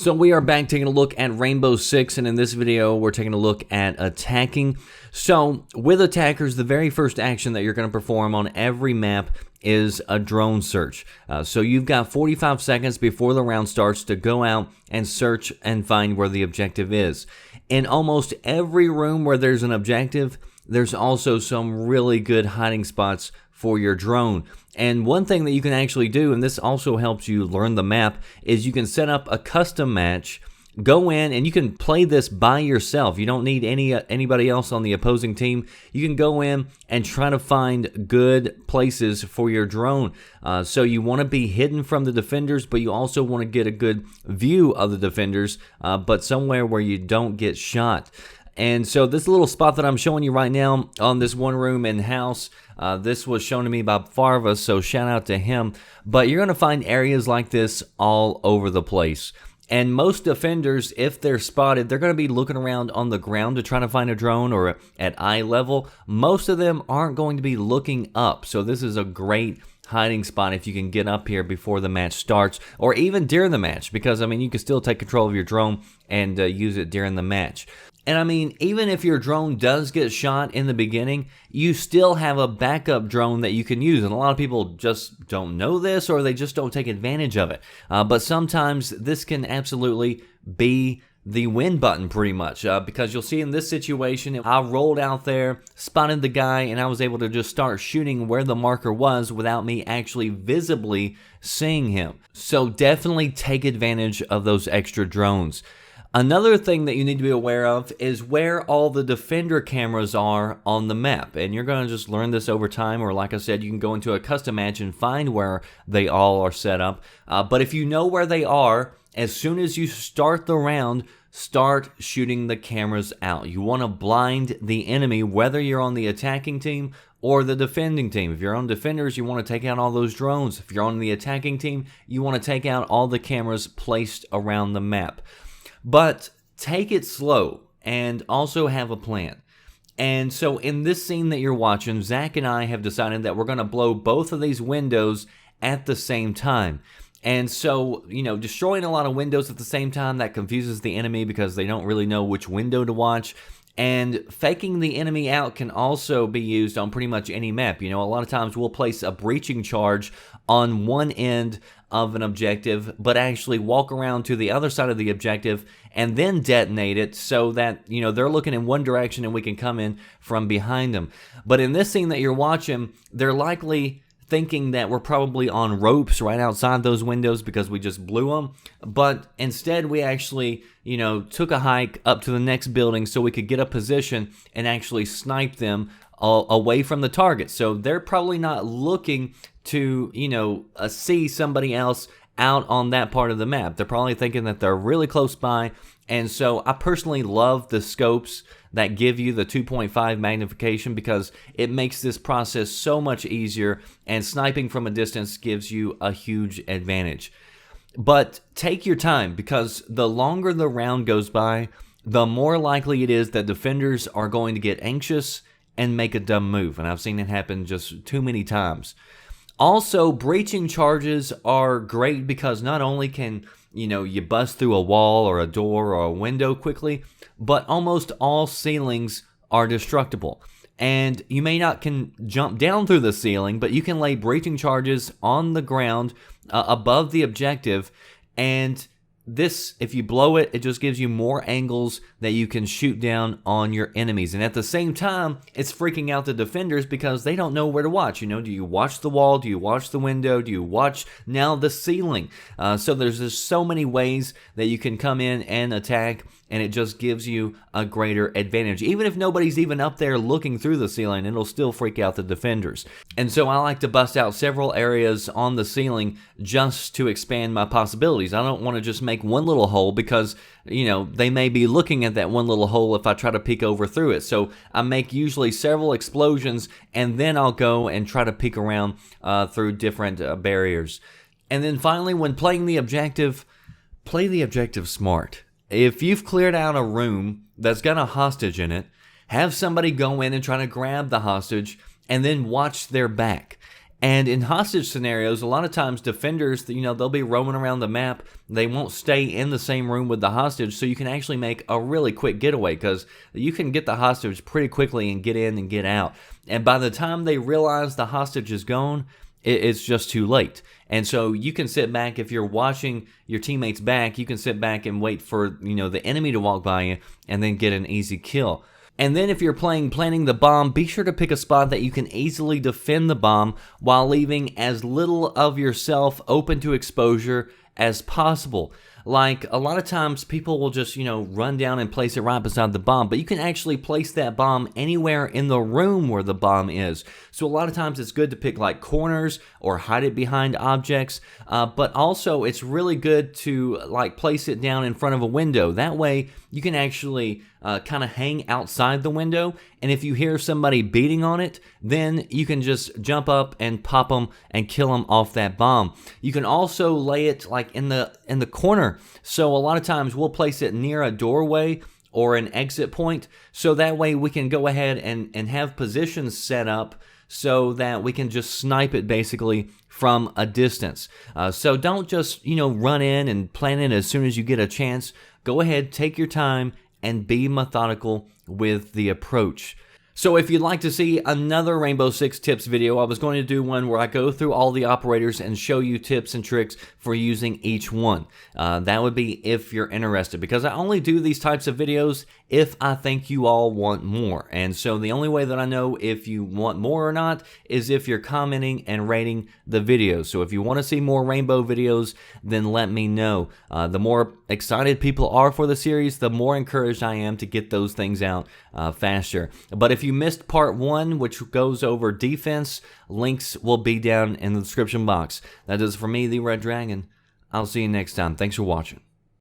So we are back taking a look at RB6, and in this video we're taking a look at attacking. So with attackers, the very first action that you're going to perform on every map is a drone search. So you've got 45 seconds before the round starts to go out and search and find where the objective is. In almost every room where there's an objective, there's also some really good hiding spots for your drone. And one thing that you can actually do, and this also helps you learn the map, is you can set up a custom match, go in, and you can play this by yourself. You don't need anybody else on the opposing team. You can go in and try to find good places for your drone. So you want to be hidden from the defenders, but you also want to get a good view of the defenders, but somewhere where you don't get shot. And so this little spot that I'm showing you right now on this one room in house, this was shown to me by Farva, so shout out to him. But you're going to find areas like this all over the place. And most defenders, if they're spotted, they're going to be looking around on the ground to try to find a drone or at eye level. Most of them aren't going to be looking up. So this is a great hiding spot if you can get up here before the match starts, or even during the match, because I mean you can still take control of your drone and use it during the match. And I mean, even if your drone does get shot in the beginning, you still have a backup drone that you can use. And a lot of people just don't know this, or they just don't take advantage of it. But sometimes this can absolutely be the win button pretty much, because you'll see in this situation, I rolled out there, spotted the guy, and I was able to just start shooting where the marker was without me actually visibly seeing him. So definitely take advantage of those extra drones. Another thing that you need to be aware of is where all the defender cameras are on the map. And you're going to just learn this over time, or like I said, you can go into a custom match and find where they all are set up. But if you know where they are, as soon as you start the round, start shooting the cameras out. You want to blind the enemy, whether you're on the attacking team or the defending team. If you're on defenders, you want to take out all those drones. If you're on the attacking team, you want to take out all the cameras placed around the map. But take it slow and also have a plan. And so in this scene that you're watching, Zach and I have decided that we're going to blow both of these windows at the same time. And so, you know, destroying a lot of windows at the same time, that confuses the enemy because they don't really know which window to watch. And faking the enemy out can also be used on pretty much any map. You know, a lot of times we'll place a breaching charge on one end of an objective, but actually walk around to the other side of the objective and then detonate it so that, you know, they're looking in one direction and we can come in from behind them. But in this scene that you're watching, they're likely thinking that we're probably on ropes right outside those windows because we just blew them. But instead, we actually, you know, took a hike up to the next building so we could get a position and actually snipe them away from the target. So they're probably not looking to, you know, see somebody else out on that part of the map. They're probably thinking that they're really close by. And so I personally love the scopes that give you the 2.5 magnification because it makes this process so much easier, and sniping from a distance gives you a huge advantage. But take your time, because the longer the round goes by, the more likely it is that defenders are going to get anxious and make a dumb move. And I've seen it happen just too many times. Also, breaching charges are great because not only can, you know, you bust through a wall or a door or a window quickly, but almost all ceilings are destructible. And you may not can jump down through the ceiling, but you can lay breaching charges on the ground above the objective, and this, if you blow it, it just gives you more angles that you can shoot down on your enemies. And at the same time, it's freaking out the defenders because they don't know where to watch. You know, do you watch the wall? Do you watch the window? Do you watch now the ceiling? So there's just so many ways that you can come in and attack, and it just gives you a greater advantage. Even if nobody's even up there looking through the ceiling, it'll still freak out the defenders. And so I like to bust out several areas on the ceiling just to expand my possibilities. I don't want to just make one little hole because, you know, they may be looking at that one little hole if I try to peek over through it. So I make usually several explosions, and then I'll go and try to peek around through different barriers. And then finally, when playing the objective, play the objective smart. If you've cleared out a room that's got a hostage in it, have somebody go in and try to grab the hostage and then watch their back. And in hostage scenarios, a lot of times defenders, they'll be roaming around the map. They won't stay in the same room with the hostage, so you can actually make a really quick getaway because you can get the hostage pretty quickly and get in and get out. And by the time they realize the hostage is gone, it's just too late. And so you can sit back, if you're watching your teammates back, you can sit back and wait for, the enemy to walk by you and then get an easy kill. And then if you're planting the bomb, be sure to pick a spot that you can easily defend the bomb while leaving as little of yourself open to exposure as possible. Like, a lot of times people will just, run down and place it right beside the bomb, but you can actually place that bomb anywhere in the room where the bomb is. So a lot of times it's good to pick like corners or hide it behind objects, but also it's really good to like place it down in front of a window. That way you can actually kind of hang outside the window, and if you hear somebody beating on it, then you can just jump up and pop them and kill them off that bomb. You can also lay it like in the corner. So a lot of times we'll place it near a doorway or an exit point, so that way we can go ahead and have positions set up so that we can just snipe it basically from a distance. So don't just, run in and plant it as soon as you get a chance. Go ahead, take your time, and be methodical with the approach. So if you'd like to see another Rainbow Six tips video, I was going to do one where I go through all the operators and show you tips and tricks for using each one. That would be if you're interested, because I only do these types of videos if I think you all want more. And so the only way that I know if you want more or not is if you're commenting and rating the videos. So if you want to see more Rainbow videos, then let me know. The more excited people are for the series, the more encouraged I am to get those things out faster. But if you missed part 1, which goes over defense, links will be down in the description box. That is for me, the Red Dragon. I'll see you next time. Thanks for watching.